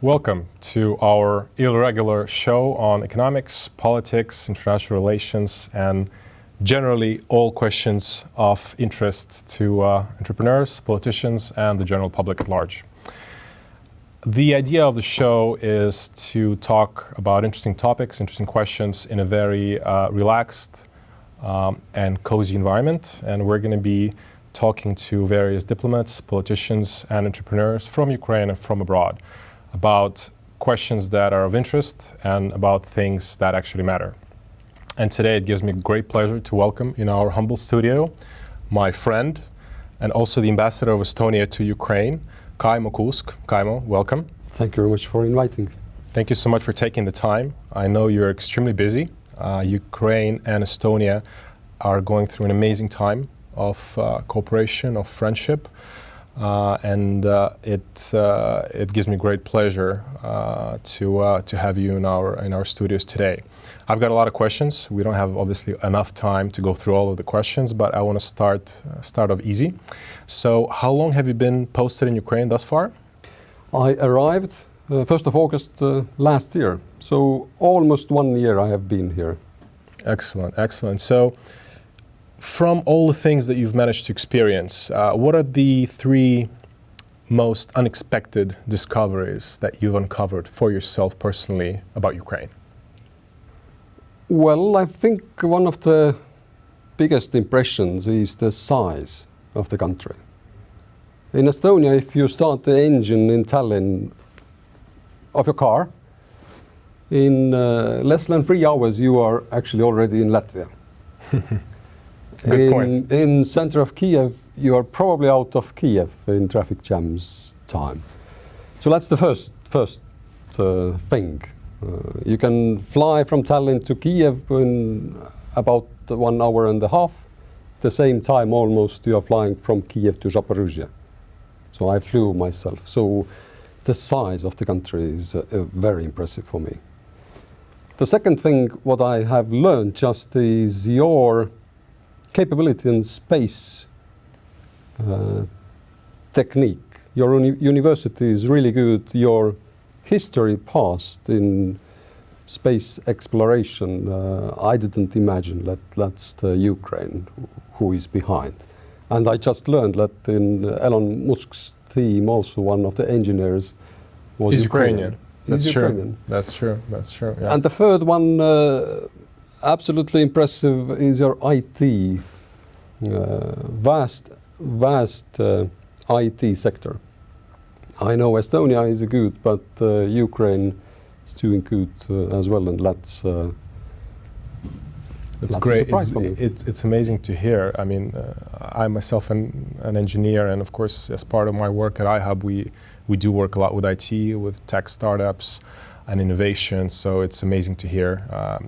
Welcome to our irregular show on economics, politics, international relations, and generally all questions of interest to entrepreneurs, politicians, and the general public at large. The idea of the show is to talk about interesting topics, interesting questions in a very relaxed and cozy environment. And we're going to be talking to various diplomats, politicians, and entrepreneurs from Ukraine and from abroad about questions that are of interest and about things that actually matter. And today it gives me great pleasure to welcome in our humble studio my friend and also the ambassador of Estonia to Ukraine, Kaimo Kuusk. Kaimo, welcome. Thank you very much for inviting. Thank you so much for taking the time. I know you're extremely busy. Ukraine and Estonia are going through an amazing time of cooperation, of friendship. It gives me great pleasure to have you in our studios today. I've got a lot of questions. We don't have obviously enough time to go through all of the questions, but I want to start off easy. So, how long have you been posted in Ukraine thus far? I arrived 1st of August last year, so almost 1 year I have been here. Excellent, excellent. So, from all the things that you've managed to experience, what are the 3 most unexpected discoveries that you've uncovered for yourself personally about Ukraine? Well, I think one of the biggest impressions is the size of the country. In Estonia, if you start the engine in Tallinn of your car, in less than 3 hours you are actually already in Latvia. Good point. In center of Kiev, you are probably out of Kiev in traffic jams time. So that's the first thing. You can fly from Tallinn to Kiev in about 1 hour and a half. The same time almost you are flying from Kiev to Zaporizhzhia. So I flew myself. So the size of the country is very impressive for me. The second thing what I have learned just is your capability in space technique. Your university is really good. Your history past in space exploration, I didn't imagine that that's the Ukraine who is behind. And I just learned that in Elon Musk's team also one of the engineers was Ukrainian. That's true. Ukrainian. That's true. That's true. Yeah. And the third one, absolutely impressive, is your IT, vast IT sector. I know Estonia is good, but Ukraine is doing good as well, and that's great. For It's amazing to hear. I mean, I myself am an engineer, and of course, as part of my work at iHub, we do work a lot with IT, with tech startups and innovation. So it's amazing to hear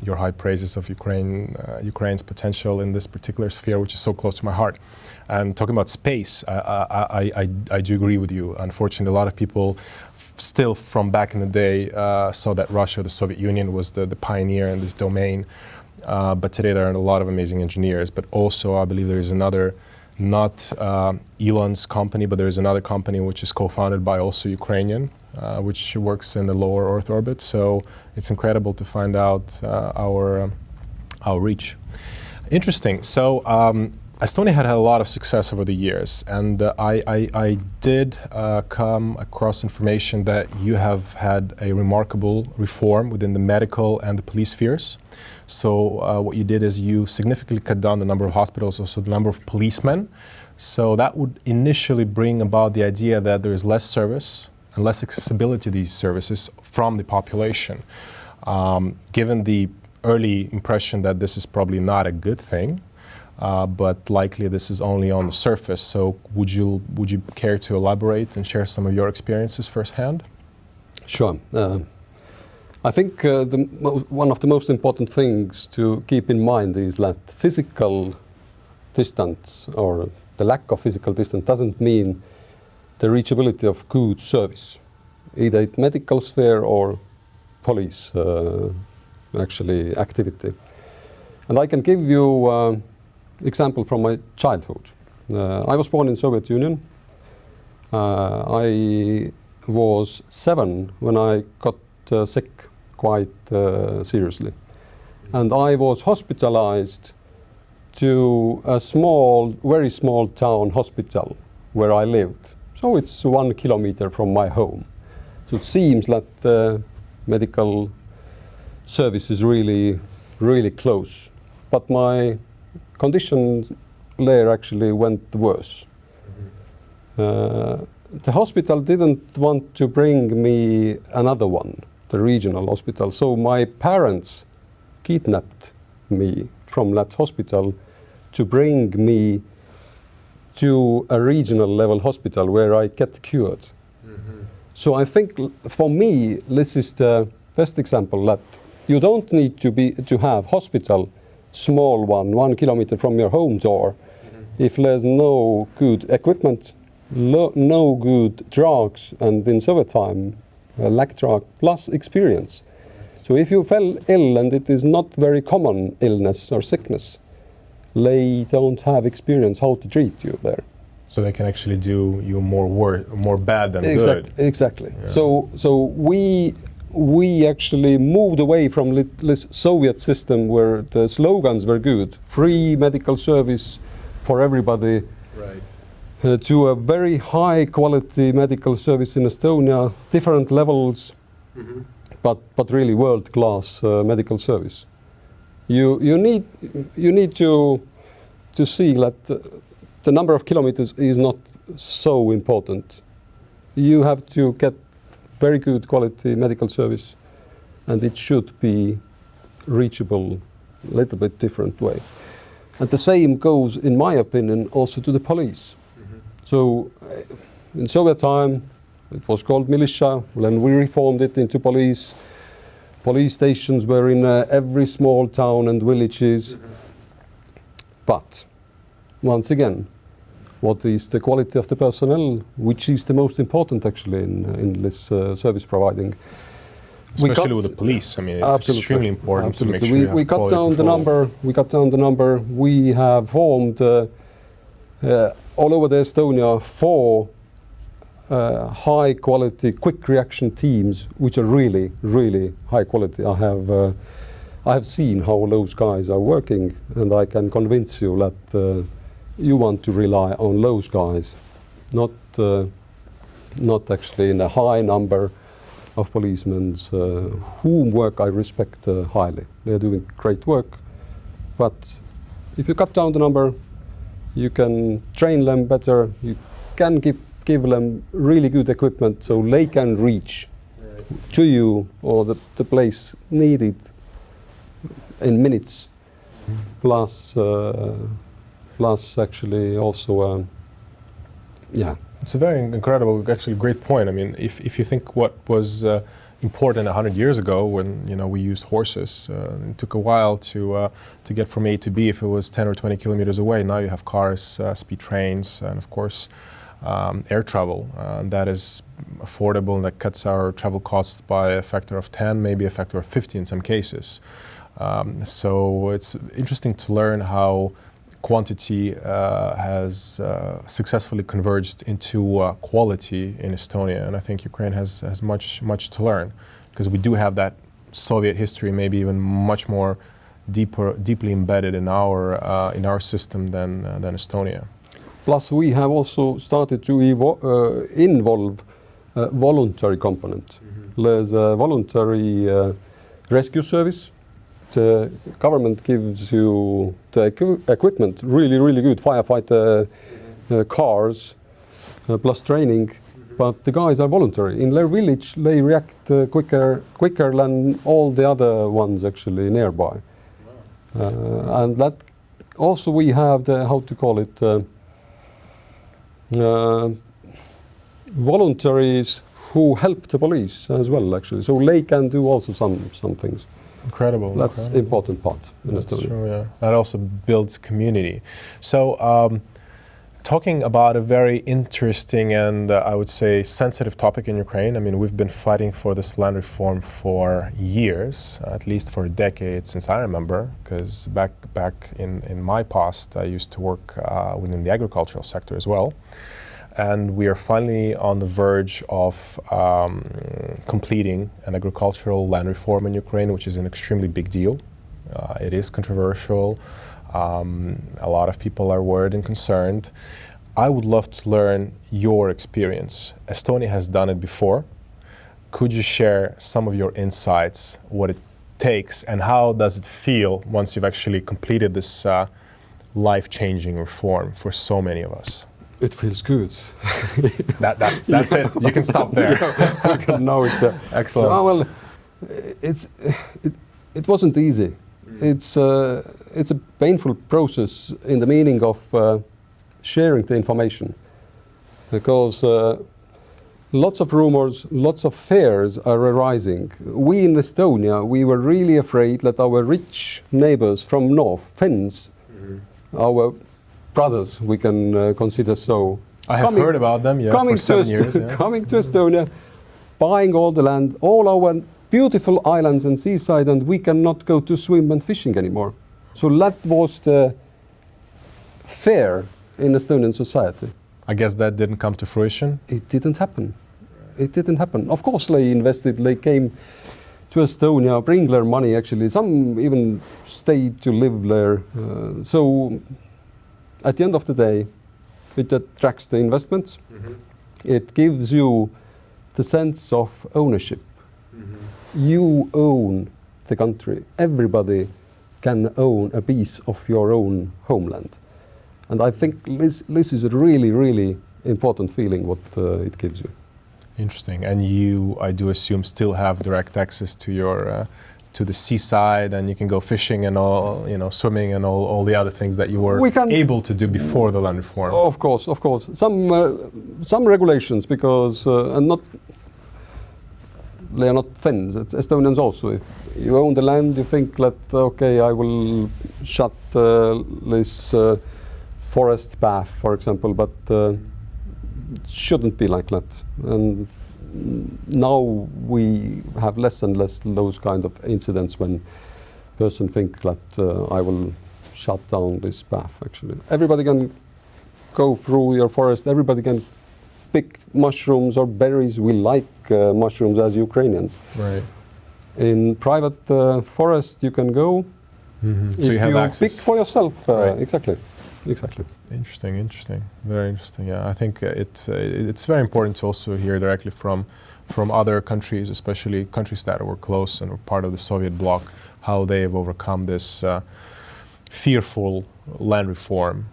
your high praises of Ukraine's potential in this particular sphere, which is so close to my heart. And talking about space, I do agree with you. Unfortunately, a lot of people still from back in the day saw that Russia, the Soviet Union, was the pioneer in this domain. But today there are a lot of amazing engineers. But also, I believe there is another, not Elon's company, but there is another company which is co-founded by also Ukrainian, which works in the lower Earth orbit. So it's incredible to find out our reach. Interesting. So Estonia had a lot of success over the years, and I did come across information that you have had a remarkable reform within the medical and the police spheres. So what you did is you significantly cut down the number of hospitals, also the number of policemen. So that would initially bring about the idea that there is less service and less accessibility to these services from the population. Given the early impression that this is probably not a good thing, but likely this is only on the surface. So would you care to elaborate and share some of your experiences firsthand? Sure. I think one of the most important things to keep in mind is that physical distance or the lack of physical distance doesn't mean the reachability of good service, either in medical sphere or police actually activity. And I can give you example from my childhood. I was born in Soviet Union. I was 7 when I got sick quite seriously. And I was hospitalized to a small, very small town hospital where I lived. So it's 1 kilometer from my home. So it seems that the medical service is really, really close. But my condition there actually went worse. The hospital didn't want to bring me another one, the regional hospital. So my parents kidnapped me from that hospital to bring me to a regional level hospital where I get cured. So I think for me, this is the best example that you don't need to have hospital, small one, 1 kilometer from your home door, if there's no good equipment, no good drugs, and in summertime, lack drug plus experience. So if you fell ill and it is not very common illness or sickness, they don't have experience how to treat you there. So they can actually do you more bad than good. Exactly. Yeah. So we actually moved away from this Soviet system where the slogans were good, free medical service for everybody, Right. To a very high quality medical service in Estonia, different levels, but really world class medical service. You need to see that the number of kilometers is not so important. You have to get very good quality medical service, and it should be reachable a little bit different way. And the same goes, in my opinion, also to the police. So in Soviet time, it was called militia. Then we reformed it into police. Police stations were in every small town and villages. But once again, what is the quality of the personnel, which is the most important actually in this service providing? Especially with the police, I mean, it's extremely important to make sure you have we cut down control. We cut down the number. We have formed all over the Estonia 4 high quality, quick reaction teams, which are really, really high quality. I have seen how those guys are working, and I can convince you that you want to rely on those guys, not actually in a high number of policemen whom work I respect highly. They are doing great work, but if you cut down the number, you can train them better. You can give them really good equipment so they can reach to you or the place needed in minutes. Plus actually also, yeah. It's a very incredible, actually great point. I mean, if you think what was important 100 years ago when we used horses, it took a while to get from A to B if it was 10 or 20 kilometers away. Now you have cars, speed trains, and of course air travel. That is affordable and that cuts our travel costs by a factor of 10, maybe a factor of 50 in some cases. So it's interesting to learn how quantity has successfully converged into quality in Estonia, and I think Ukraine has much to learn, because we do have that Soviet history, maybe even much more deeply embedded in our system than Estonia. Plus, we have also started to involve a voluntary component. There's a voluntary rescue service. The government gives you the equipment, really good firefighter cars, plus training, but the guys are voluntary. In their village, they react quicker than all the other ones actually nearby. And that also we have the, how to call it, voluntaries who help the police as well actually, so they can do also some things. Incredible. That's an important part in That's Estonia. true, yeah. That also builds community. So talking about a very interesting and I would say sensitive topic in Ukraine. I mean, we've been fighting for this land reform for years, at least for a decade since I remember, because back in my past I used to work within the agricultural sector as well. and we are finally on the verge of completing an agricultural land reform in Ukraine, which is an extremely big deal. It is controversial. A lot of people are worried and concerned. I would love to learn your experience. Estonia has done it before. Could you share some of your insights, what it takes, and how does it feel once you've actually completed this life-changing reform for so many of us? It feels good. That's it. You can stop there. No, it's excellent. Oh, well, it wasn't easy. It's a painful process in the meaning of sharing the information, because lots of rumors, lots of fears are arising. We in Estonia, we were really afraid that our rich neighbors from north, Finns, our brothers, we can consider so. I have heard about them, yeah, for 7 years. Yeah. Coming to Estonia, buying all the land, all our beautiful islands and seaside, and we cannot go to swim and fishing anymore. So that was the fear in Estonian society. I guess that didn't come to fruition? It didn't happen. It didn't happen. Of course they invested, they came to Estonia, bring their money actually. Some even stayed to live there. So at the end of the day, it attracts the investments. It gives you the sense of ownership. You own the country. Everybody can own a piece of your own homeland. And I think this is a really, really important feeling what it gives you. Interesting. And you, I do assume, still have direct access to your to the seaside, and you can go fishing and all, you know, swimming and all the other things that you were able to do before the land reform. Of course, of course. Some regulations, because and not they are not Finns. It's Estonians also. If you own the land, you think that okay, I will shut this forest path, for example, but it shouldn't be like that. And now we have less and less those kind of incidents when person think that I will shut down this path. Actually, everybody can go through your forest. Everybody can pick mushrooms or berries. We like mushrooms as Ukrainians. Right. In private forest, you can go. So you have access. Pick for yourself. Right. Exactly. Exactly. Interesting, interesting, very interesting. Yeah, I think it's very important to also hear directly from other countries, especially countries that were close and were part of the Soviet bloc, how they have overcome this fearful land reform.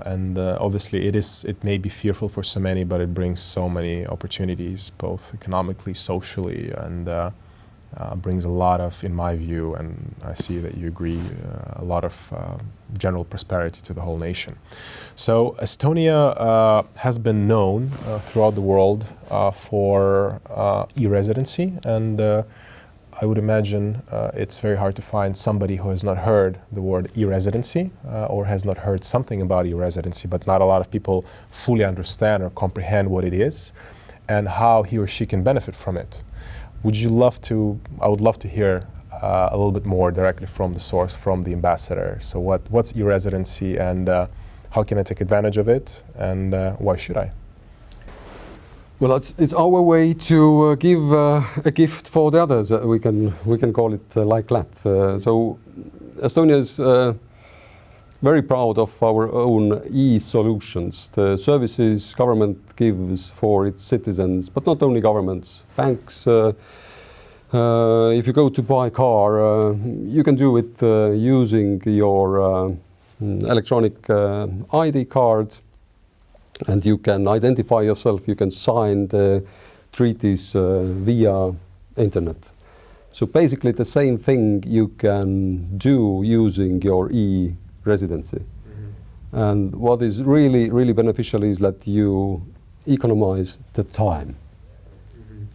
And obviously, it may be fearful for so many, but it brings so many opportunities, both economically, socially, and brings a lot of, in my view, and I see that you agree, a lot of general prosperity to the whole nation. So Estonia has been known throughout the world for e-Residency, and I would imagine it's very hard to find somebody who has not heard the word e-Residency or has not heard something about e-Residency, but not a lot of people fully understand or comprehend what it is and how he or she can benefit from it. Would you love to, I would love to hear a little bit more directly from the source, from the ambassador. So what's e-Residency, and how can I take advantage of it, and why should I? Well, it's our way to give a gift for the others. We can call it like that. So Estonia is very proud of our own e-solutions, the services government gives for its citizens, but not only governments, banks. If you go to buy a car, you can do it using your electronic ID card, and you can identify yourself. You can sign the treaties via internet. So basically the same thing you can do using your e-Residency. And what is really, really beneficial is that you economize the time.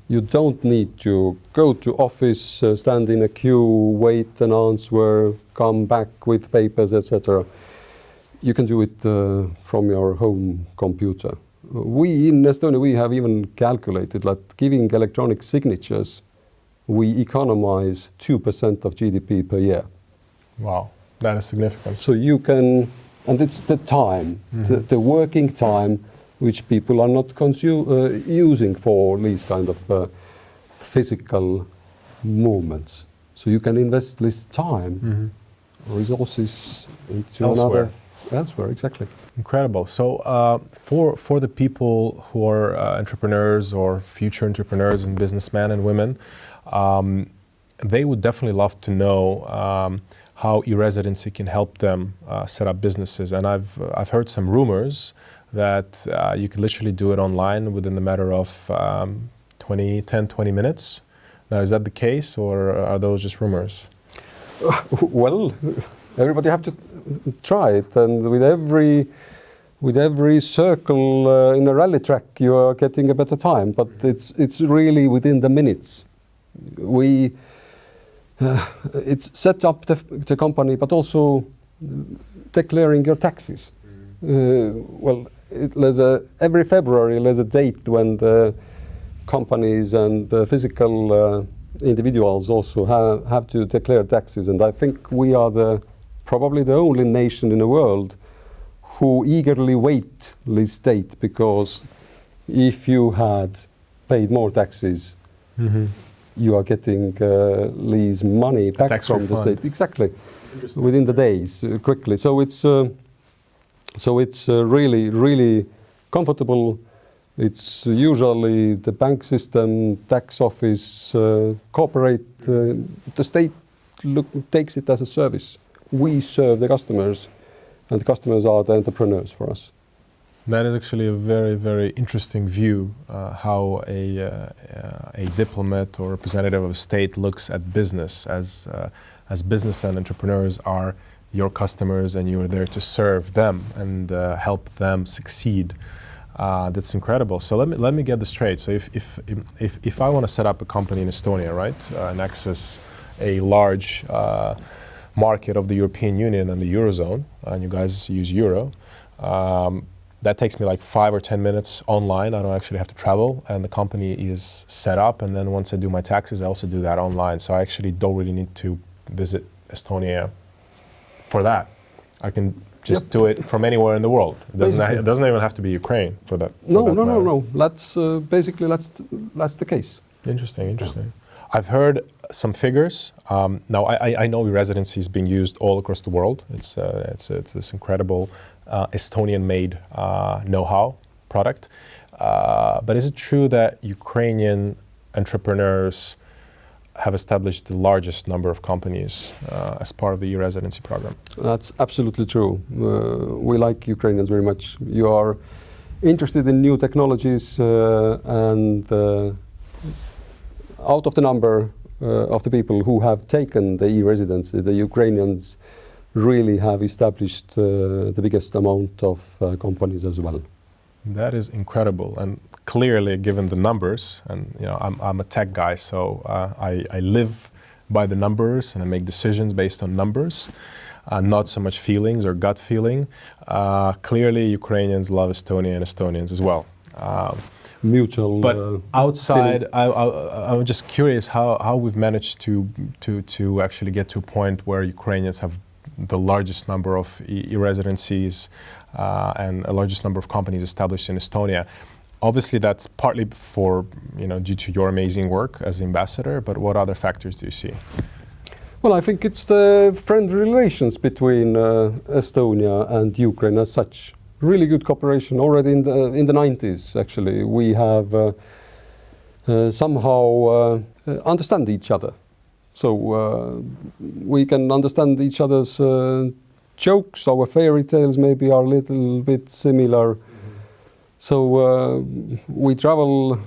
You don't need to go to office, stand in a queue, wait an answer, come back with papers, etc. You can do it from your home computer. We in Estonia, we have even calculated that giving electronic signatures, we economize 2% of GDP per year. Wow, that is significant. So you can, and it's the time, the working time which people are not using for these kind of physical movements. So you can invest less time, resources into Elsewhere. Elsewhere, exactly. Incredible. So for the people who are entrepreneurs or future entrepreneurs and businessmen and women, they would definitely love to know how e-Residency can help them set up businesses. And I've heard some rumors that you can literally do it online within the matter of 10, 20 minutes. Now, is that the case, or are those just rumors? Well, everybody have to try it, and with every circle in a rally track, you are getting a better time. But it's really within the minutes. It's set up the company, but also declaring your taxes. Well, every February there's a date when the companies and the physical individuals also have to declare taxes, and I think we are probably the only nation in the world who eagerly wait this date, because if you had paid more taxes, you are getting these money back from the state. Exactly, within the days, quickly. So it's really, really comfortable. It's usually the bank system, tax office, corporate, the state takes it as a service. We serve the customers, and the customers are the entrepreneurs for us. That is actually a very, very interesting view, how a diplomat or representative of a state looks at business, as business and entrepreneurs are your customers, and you are there to serve them and help them succeed. That's incredible. So let me get this straight. So if I want to set up a company in Estonia, right, and access a large market of the European Union and the Eurozone, and you guys use Euro, that takes me like 5 or 10 minutes online. I don't actually have to travel, and the company is set up. And then once I do my taxes, I also do that online. So I actually don't really need to visit Estonia for that. I can just do it from anywhere in the world. It doesn't even have to be Ukraine for that. No. That's basically that's the case. Interesting. I've heard some figures. Now I know e-Residency is being used all across the world. It's this incredible Estonian-made know-how product. But is it true that Ukrainian entrepreneurs have established the largest number of companies as part of the e-Residency program? That's absolutely true. We like Ukrainians very much. You are interested in new technologies, and out of the number of the people who have taken the e-Residency, the Ukrainians really have established the biggest amount of companies as well. That is incredible, and clearly, given the numbers, and I'm a tech guy, so I live by the numbers and I make decisions based on numbers, not so much feelings or gut feeling. Clearly, Ukrainians love Estonia and Estonians as well. Mutual. But outside, I'm just curious how we've managed to actually get to a point where Ukrainians have the largest number of e-Residencies and a largest number of companies established in Estonia. Obviously, that's partly due to your amazing work as ambassador, but what other factors do you see? Well, I think it's the friendly relations between Estonia and Ukraine as such. Really good cooperation already in the 90s, actually. We have somehow understand each other. So we can understand each other's jokes. Our fairy tales maybe are a little bit similar. So we travel,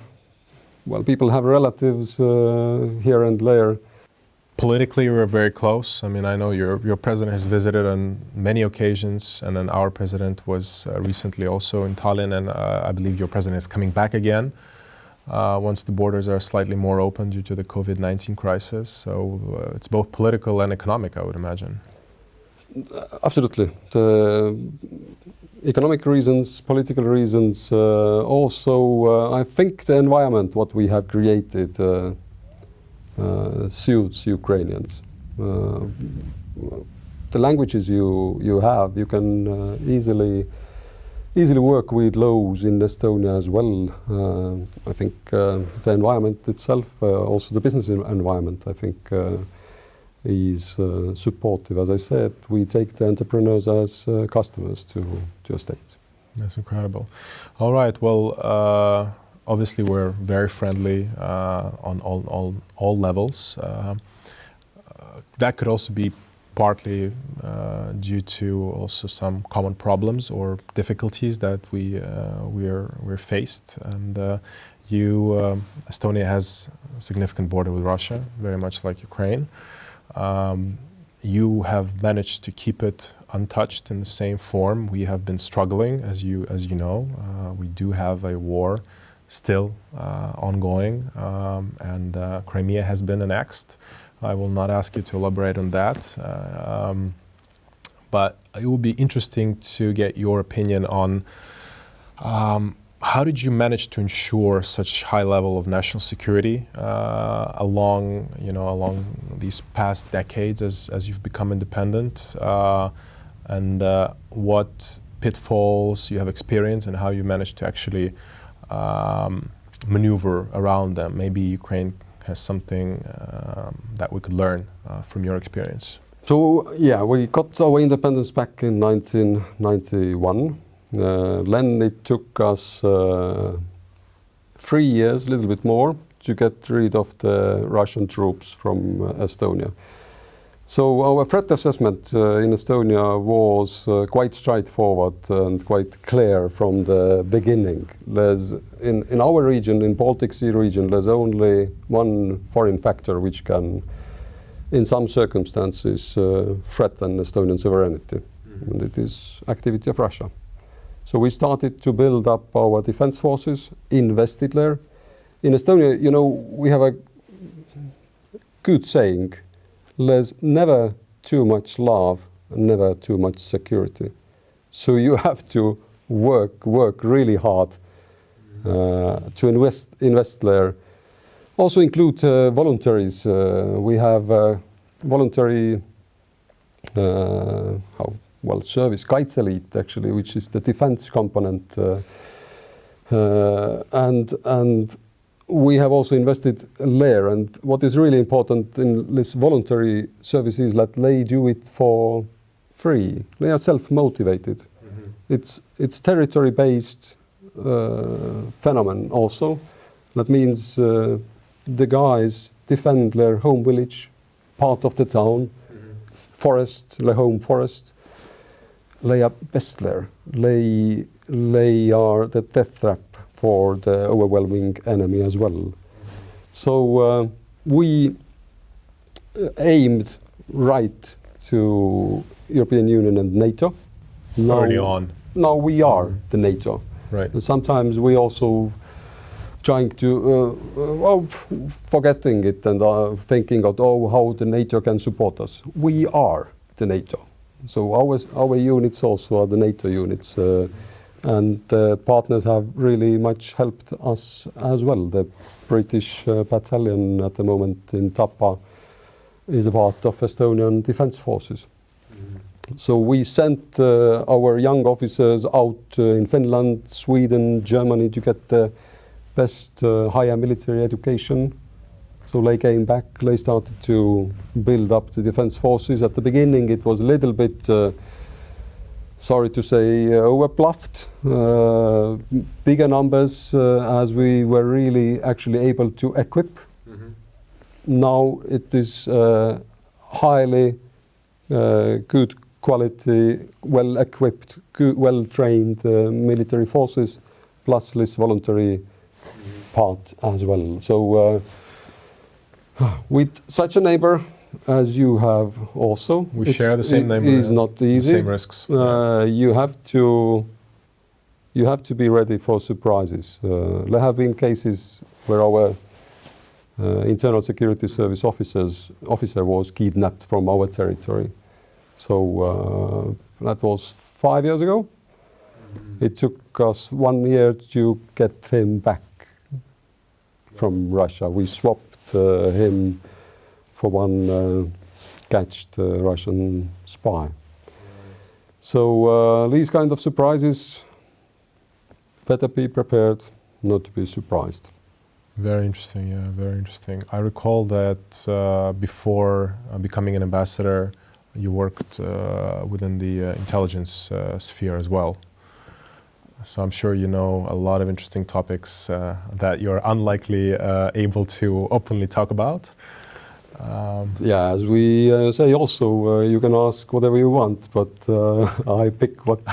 well, people have relatives here and there. Politically, we're very close. I mean, I know your president has visited on many occasions, and then our president was recently also in Tallinn, and I believe your president is coming back again once the borders are slightly more open due to the COVID-19 crisis. So it's both political and economic, I would imagine. Absolutely. The economic reasons, political reasons, also I think the environment what we have created suits Ukrainians. The languages you have, you can easily easily work with laws in Estonia as well. I think the environment itself, also the business environment, I think is supportive. As I said, we take the entrepreneurs as customers to estates. That's incredible. All right. Well, obviously we're very friendly on all levels. That could also be partly due to also some common problems or difficulties that we're faced. And Estonia has a significant border with Russia, very much like Ukraine. You have managed to keep it untouched in the same form. We have been struggling, as you know. We do have a war still ongoing, and Crimea has been annexed. I will not ask you to elaborate on that, but it would be interesting to get your opinion on how did you manage to ensure such high level of national security along these past decades as you've become independent, and what pitfalls you have experienced and how you managed to actually maneuver around them. Maybe Ukraine has something that we could learn from your experience. So yeah, we got our independence back in 1991. Then it took us 3 years, a little bit more, to get rid of the Russian troops from Estonia. So our threat assessment in Estonia was quite straightforward and quite clear from the beginning. In our region, in Baltic Sea region, there's only one foreign factor which can, in some circumstances, threaten Estonian sovereignty, and it is activity of Russia. So we started to build up our defense forces, invested there. In Estonia, you know, we have a good saying, there's never too much love, never too much security. So you have to work really hard to invest there. Also include voluntaries. We have voluntary service, Kaitseliit actually, which is the defense component, and we have also invested there. And what is really important in this voluntary service is that they do it for free. They are self-motivated. It's territory-based phenomenon also. That means the guys defend their home village, part of the town, forest, their home forest. They are best there. They are the death trap for the overwhelming enemy as well. So we aimed right to European Union and NATO. Early on. Now we are the NATO. Right. And sometimes we also trying to, forgetting it and thinking of, how the NATO can support us. We are the NATO. So our units also are the NATO units. And the partners have really much helped us as well. The British battalion at the moment in Tapa is a part of Estonian defense forces. So we sent our young officers out in Finland, Sweden, Germany to get the best higher military education. So they came back, they started to build up the defense forces. At the beginning it was a little bit, sorry to say, overbluffed. Bigger numbers as we were really actually able to equip. Now it is highly good quality, well-equipped, well-trained military forces, plus this voluntary part as well. So with such a neighbor as you have also, we share the same neighbor. It is not easy. The same risks. You have to be ready for surprises. There have been cases where our internal security service officer was kidnapped from our territory. So that was 5 years ago. It took us 1 year to get him back from Russia. We swapped him for one catched Russian spy. So these kind of surprises better be prepared not to be surprised. Very interesting, yeah, very interesting. I recall that before becoming an ambassador, you worked within the intelligence sphere as well. So I'm sure you know a lot of interesting topics that you're unlikely able to openly talk about. Yeah, as we say also, you can ask whatever you want, but I pick what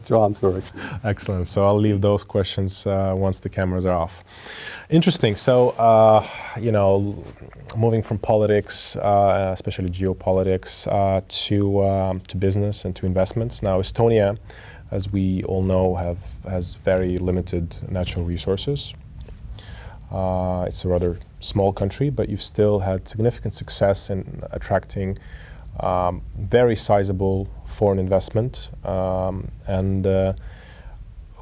to answer. Actually. Excellent. So I'll leave those questions once the cameras are off. Interesting. So, moving from politics, especially geopolitics, to business and to investments. Now, Estonia, as we all know, has very limited natural resources. It's a rather small country, but you've still had significant success in attracting very sizable foreign investment.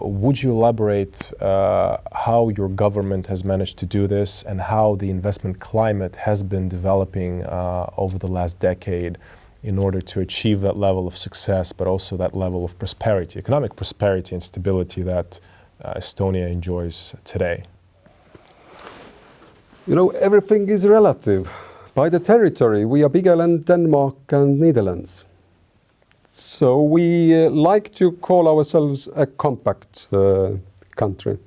Would you elaborate how your government has managed to do this and how the investment climate has been developing over the last decade in order to achieve that level of success, but also that level of prosperity, economic prosperity and stability that Estonia enjoys today? You know, everything is relative. By the territory, we are bigger than Denmark and Netherlands. So we like to call ourselves a compact country.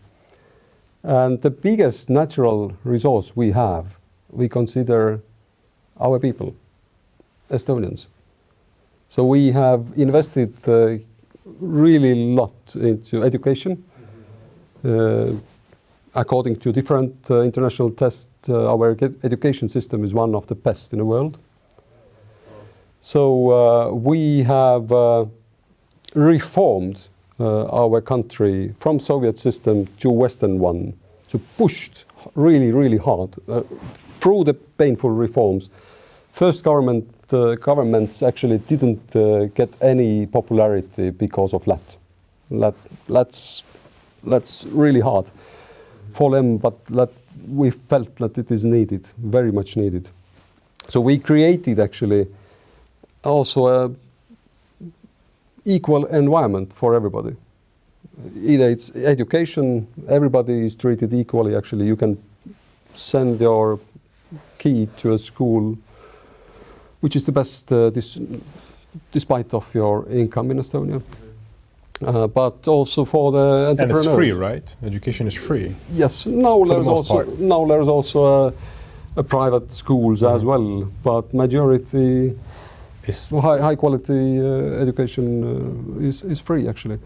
And the biggest natural resource we have, we consider our people, Estonians. So we have invested really a lot into education. According to different international tests, our education system is one of the best in the world. So we have reformed our country from Soviet system to Western one, to pushed really, really hard through the painful reforms. First governments actually didn't get any popularity because of that. That's really hard for them, but we felt that it is needed, very much needed. So we created actually also a equal environment for everybody. Either it's education, everybody is treated equally. Actually, you can send your kid to a school which is the best despite of your income in Estonia. But also for the entrepreneurs. And it's free, right? Education is free. Yes. Now there's also a private schools as well, but majority is high quality education is free actually.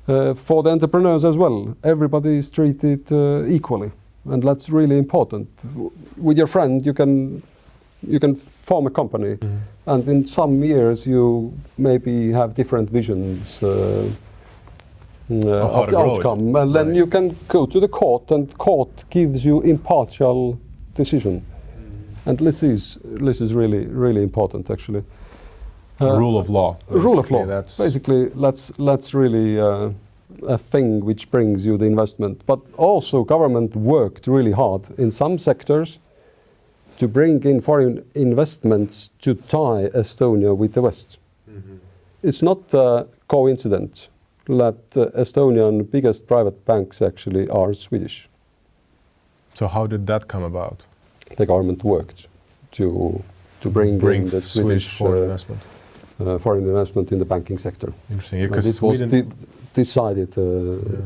For the entrepreneurs as well, everybody is treated equally, and that's really important. With your friend, you can form a company, and in some years you maybe have different visions of the outcome, and then you can go to the court, and court gives you impartial decision, and this is really, really important actually. Rule of law. Rule of law. Basically, that's really a thing which brings you the investment. But also, government worked really hard in some sectors to bring in foreign investments to tie Estonia with the West. It's not a coincidence that Estonian biggest private banks actually are Swedish. So how did that come about? The government worked to bring in the Swedish foreign investment. Foreign investment in the banking sector. Interesting, because this was decided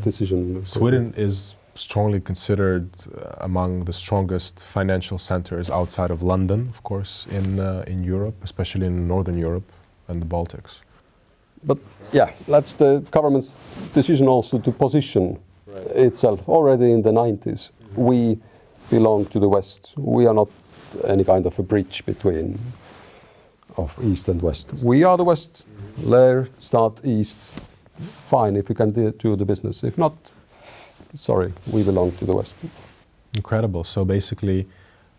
decision. Sweden is strongly considered among the strongest financial centers outside of London, of course, in Europe, especially in Northern Europe and the Baltics. But yeah, that's the government's decision also to position itself. Already in the 90s, we belong to the West. We are not any kind of a bridge between of East and West. We are the West. There, start East. Fine if we can do the business. If not, sorry, we belong to the West. Incredible. So basically,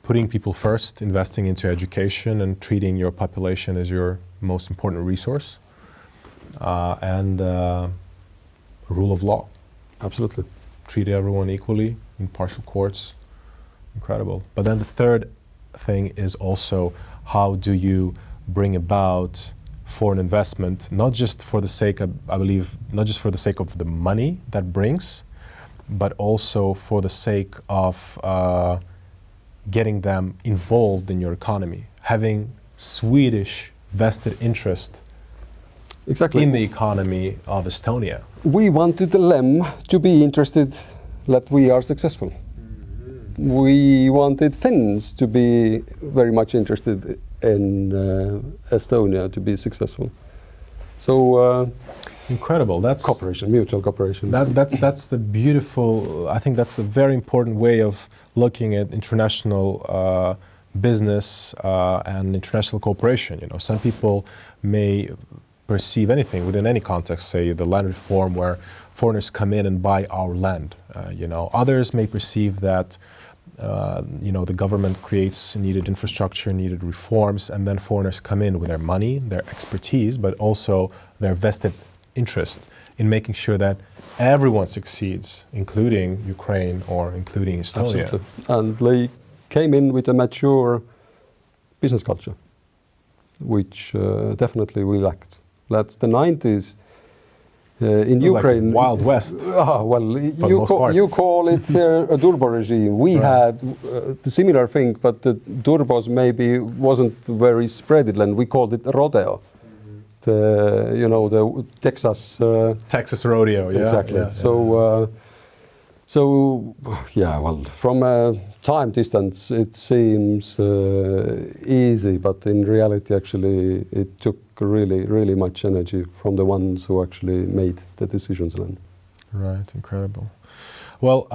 putting people first, investing into education and treating your population as your most important resource, and rule of law. Absolutely. Treat everyone equally, impartial courts. Incredible. But then the third thing is also, how do you bring about foreign investment, not just for the sake, I believe, not just for the sake of the money that brings, but also for the sake of getting them involved in your economy, having Swedish vested interest Exactly. in the economy of Estonia. We wanted them to be interested that we are successful. We wanted Finns to be very much interested in Estonia to be successful. So incredible. That's cooperation, mutual cooperation. That's the beautiful. I think that's a very important way of looking at international business and international cooperation. You know, some people may perceive anything within any context, say the land reform, where foreigners come in and buy our land. You know, others may perceive that. You know, the government creates needed infrastructure, needed reforms, and then foreigners come in with their money, their expertise, but also their vested interest in making sure that everyone succeeds, including Ukraine or including Estonia. Absolutely. And they came in with a mature business culture, which definitely we lacked. That's the 90s. In Ukraine, like Wild West. Well, you call it a Durbo regime. We had the similar thing, but the Durbos maybe wasn't very spreaded land. We called it rodeo. The Texas rodeo. Yeah, exactly. Yeah, So from a time distance, it seems easy, but in reality, actually, it took really, really much energy from the ones who actually made the decisions then. Right, incredible. Well,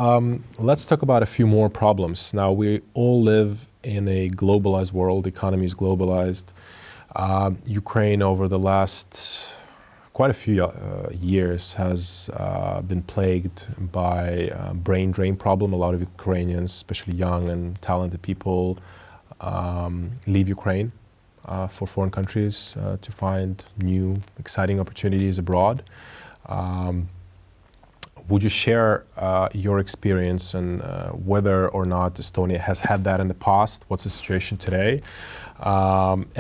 let's talk about a few more problems. Now, we all live in a globalized world, the economy is globalized. Ukraine, over the last quite a few years, has been plagued by brain drain problem. A lot of Ukrainians, especially young and talented people, leave Ukraine for foreign countries to find new, exciting opportunities abroad. Would you share your experience and whether or not Estonia has had that in the past? What's the situation today?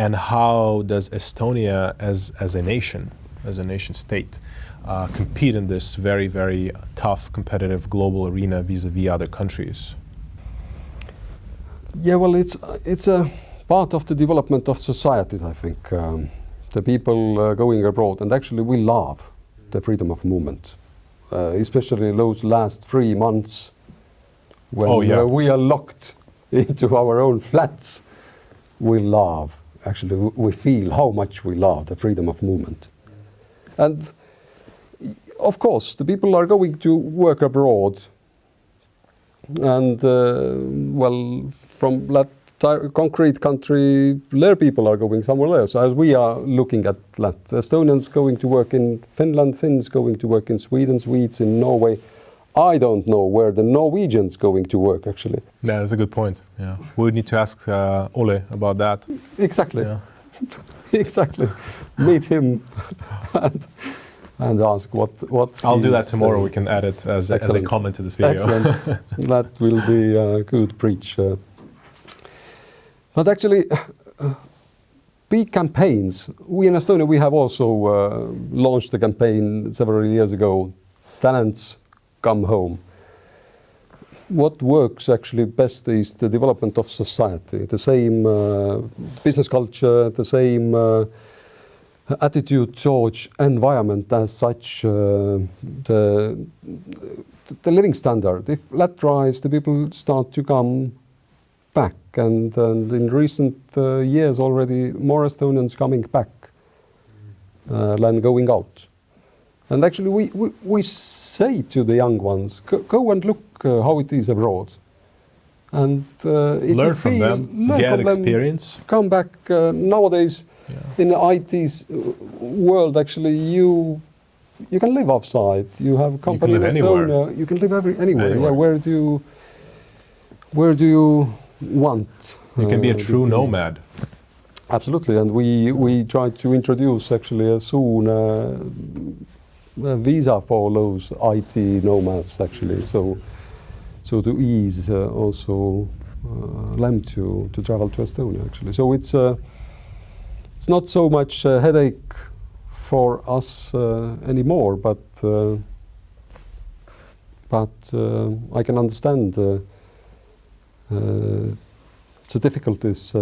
And how does Estonia as a nation state, compete in this very, very tough, competitive global arena vis-a-vis other countries? Yeah, well, it's a part of the development of societies, I think. The people going abroad, and actually we love the freedom of movement, especially those last 3 months when we are locked into our own flats. We love, actually, we feel how much we love the freedom of movement. And of course, the people are going to work abroad, and from that concrete country, their people are going somewhere else. As we are looking at that, Estonians going to work in Finland, Finns going to work in Sweden, Swedes in Norway. I don't know where the Norwegians going to work, actually. Yeah, that's a good point. Yeah, we would need to ask Ole about that. Exactly. Yeah. Exactly. Meet him and ask what I'll do that tomorrow. We can add it as a comment to this video. Excellent. That will be a good preach. But actually, big campaigns. We in Estonia, we have also launched a campaign several years ago, Talents Come Home. What works actually best is the development of society, the same business culture, the same attitude towards environment as such, the living standard. If that rise, the people start to come back, and in recent years already more Estonians coming back than going out. And actually we say to the young ones, go and look how it is abroad. And learn from them, get experience. Come back. Nowadays, in the IT world, actually, you can live outside. You have a company in Estonia. You can live anywhere. Yeah, where do you want? You can be a true nomad. Absolutely, and we try to introduce actually soon a visa for those IT nomads actually. So to ease also them to travel to Estonia actually. So it's it's not so much a headache for us anymore, but I can understand the difficulties.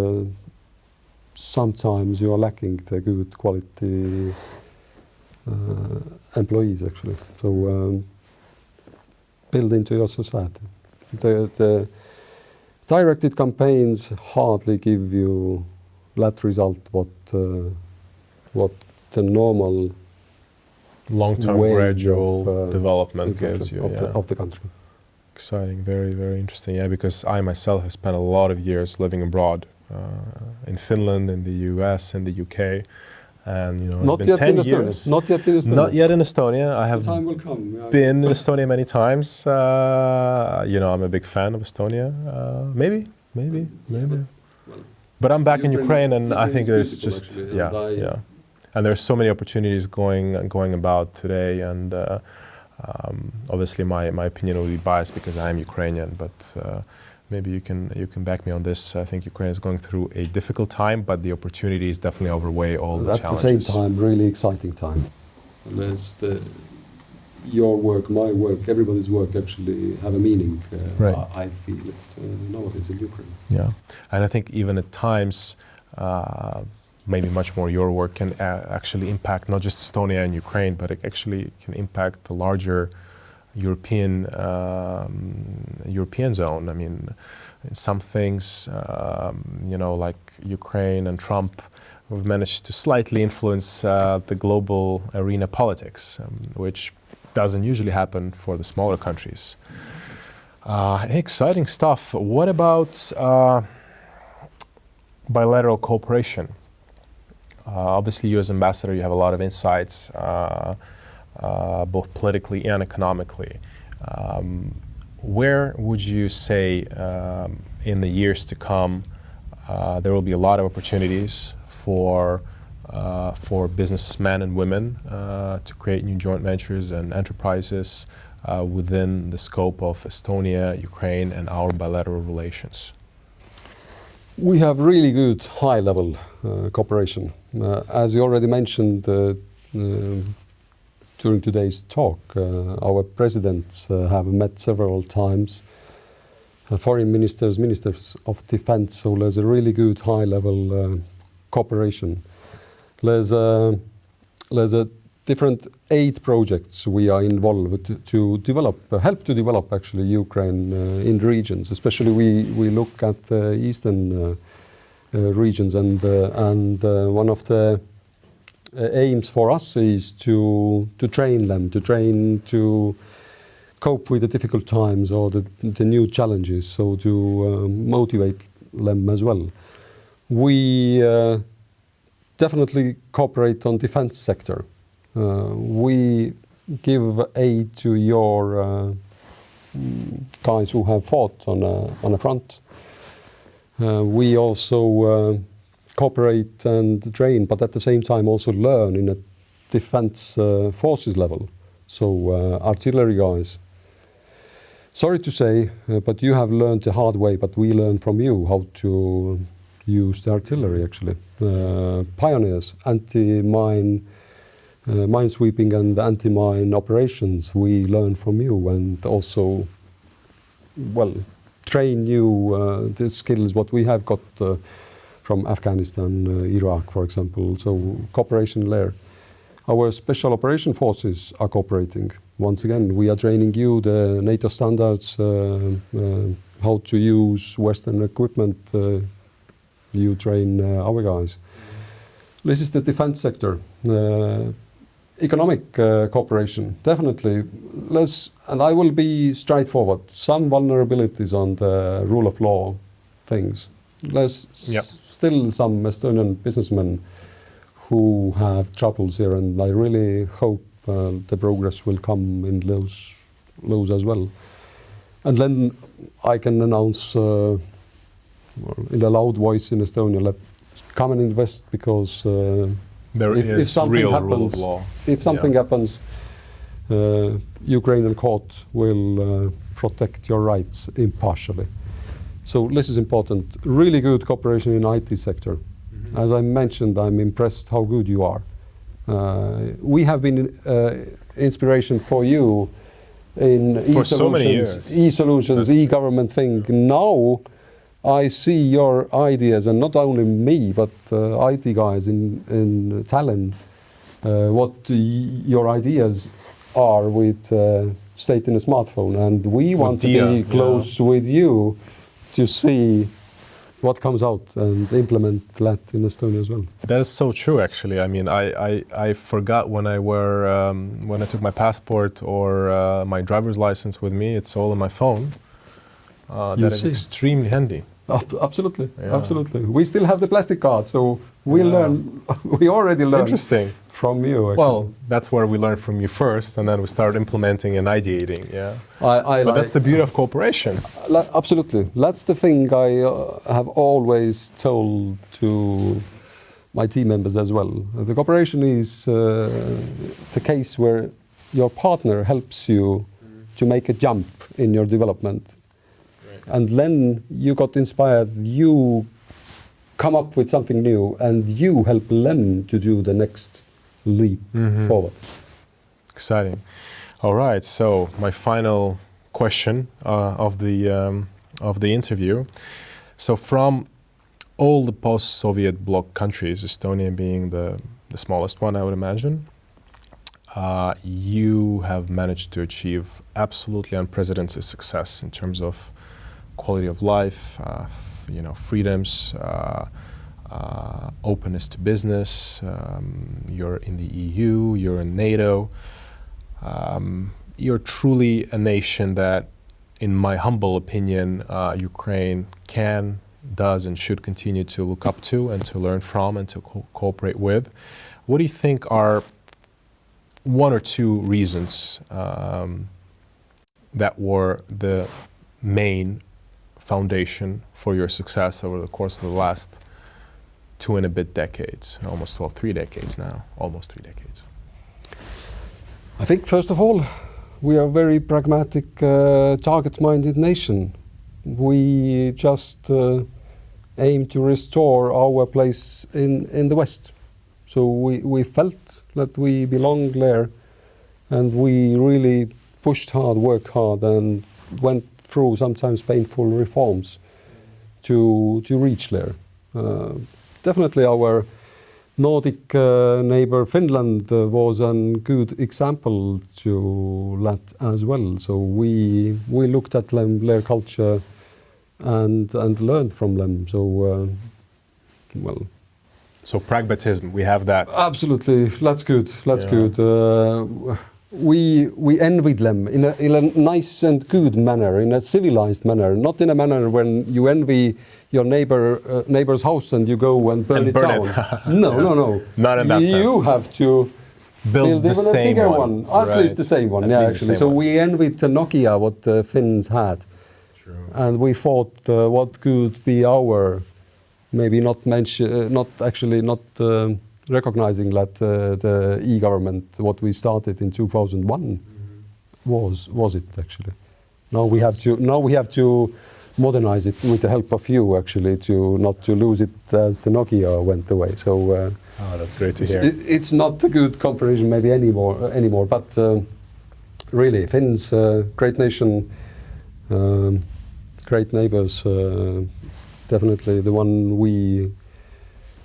Sometimes you are lacking the good quality employees, actually. So build into your society. The directed campaigns hardly give you that result what the normal long-term gradual development gives you of the country. Exciting, very, very interesting. Yeah, because I myself have spent a lot of years living abroad, in Finland, in the US, in the UK, and you know, not it's been yet 10 years. Not yet in Estonia. Not yet in Estonia. I have the time will come. Yeah. been in Estonia many times. You know, I'm a big fan of Estonia. Maybe. Well, but I'm back in Ukraine, and I think there's just actually, yeah. And there's so many opportunities going about today, and obviously my opinion will be biased because I am Ukrainian, but maybe you can back me on this. I think Ukraine is going through a difficult time, but the opportunities definitely overweigh all the challenges. At the same time, really exciting time. Your work, my work, everybody's work actually have a meaning. Right. I feel it nowadays in Ukraine. Yeah, and I think even at times, maybe much more your work can actually impact not just Estonia and Ukraine, but it actually can impact the larger European zone. I mean, some things, you know, like Ukraine and Trump, we've managed to slightly influence the global arena politics, which doesn't usually happen for the smaller countries. Exciting stuff. What about bilateral cooperation? Obviously, you as ambassador, you have a lot of insights, both politically and economically. Where would you say in the years to come there will be a lot of opportunities for businessmen and women to create new joint ventures and enterprises within the scope of Estonia, Ukraine, and our bilateral relations? We have really good high-level cooperation. As you already mentioned during today's talk, our presidents have met several times, foreign ministers, ministers of defense, so there's a really good high-level cooperation. There's a different 8 projects we are involved to develop, help to develop actually Ukraine in regions. Especially we look at the eastern regions, and one of the aims for us is to train them, to cope with the difficult times or the new challenges, so to motivate them as well. We definitely cooperate on defense sector. We give aid to your guys who have fought on a front. We also cooperate and train, but at the same time also learn in a defense forces level. So artillery guys. Sorry to say, but you have learned the hard way, but we learn from you how to use the artillery actually. Pioneers, anti-mine, minesweeping and anti-mine operations, we learn from you, and also, well, train you the skills what we have got from Afghanistan, Iraq, for example. So cooperation there. Our special operation forces are cooperating. Once again, we are training you the NATO standards, how to use Western equipment. You train our guys. This is the defense sector. Economic cooperation, definitely. And I will be straightforward. Some vulnerabilities on the rule of law things. There's still some Estonian businessmen who have troubles here, and I really hope the progress will come in those as well. And then I can announce in a loud voice in Estonia, let come and invest, because if something real happens, rule of law. If something happens, Ukrainian court will protect your rights impartially. So this is important. Really good cooperation in IT sector. As I mentioned, I'm impressed how good you are. We have been inspiration for you in For so many years. e-solutions, e-government thing. Now I see your ideas, and not only me, but IT guys in Tallinn, what your ideas are with state in a smartphone. And we want to be close with you to see what comes out and implement that in Estonia as well. That is so true, actually. I mean, I forgot when I took my passport or my driver's license with me. It's all on my phone. That is extremely handy. Absolutely, absolutely. We still have the plastic card, so we learn. We already learned from you. Actually. Well, that's where we learned from you first, and then we started implementing and ideating. Yeah, but that's the beauty of cooperation. Absolutely, that's the thing I have always told to my team members as well. The cooperation is the case where your partner helps you to make a jump in your development. And then you got inspired, you come up with something new, and you help them to do the next leap forward. Exciting. All right, so my final question of the interview. So from all the post-Soviet bloc countries, Estonia being the smallest one, I would imagine, you have managed to achieve absolutely unprecedented success in terms of quality of life, freedoms, openness to business. You're in the EU, you're in NATO. You're truly a nation that, in my humble opinion, Ukraine does and should continue to look up to and to learn from and to cooperate with. What do you think are one or two reasons that were the main foundation for your success over the course of the last 2 and a bit decades, almost 3 decades now, almost 3 decades? I think first of all, we are a very pragmatic, target-minded nation. We just aim to restore our place in the West. So we felt that we belonged there, and we really pushed hard, worked hard, and went through sometimes painful reforms to reach there. Definitely our Nordic neighbor Finland was a good example to that as well. So we looked at them, their culture and learned from them. So, So pragmatism, we have that. Absolutely, that's good, that's good. We envied them in a nice and good manner, in a civilized manner, not in a manner when you envy your neighbor's house and you go and burn it down. No. Not in that sense. You have to build even a bigger one. At least the same one, actually. So we envied Nokia, what the Finns had. True. And we thought what could be our, maybe not recognizing that the e-government, what we started in 2001, was it actually. Now we have to modernize it with the help of you, actually, to not to lose it as the Nokia went away. So that's great to hear. It's not a good comparison maybe anymore, but really, Finns, great nation, great neighbors, definitely the one we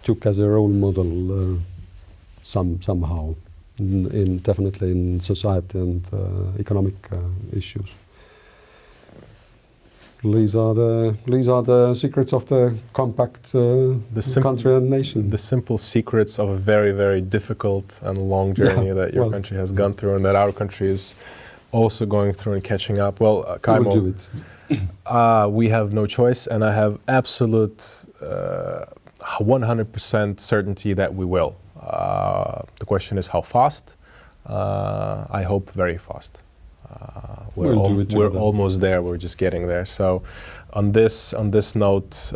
took as a role model somehow, definitely in society and economic issues. These are the secrets of the compact country and nation. The simple secrets of a very, very difficult and long journey that your country has gone through, and that our country is also going through and catching up. Well, Kaimo, we'll do it. We have no choice, and I have absolute 100% certainty that we will. The question is how fast. I hope very fast. We're almost there. We're just getting there. So, on this note,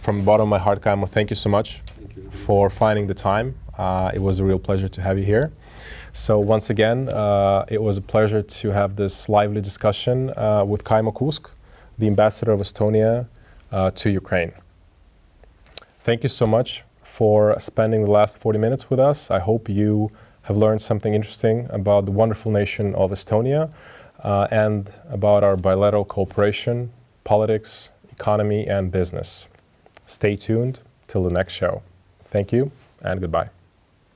from the bottom of my heart, Kaimo, thank you so much for finding the time. It was a real pleasure to have you here. So once again, it was a pleasure to have this lively discussion with Kaimo Kuusk, the ambassador of Estonia to Ukraine. Thank you so much for spending the last 40 minutes with us. I hope you have learned something interesting about the wonderful nation of Estonia and about our bilateral cooperation, politics, economy, and business. Stay tuned till the next show. Thank you and goodbye.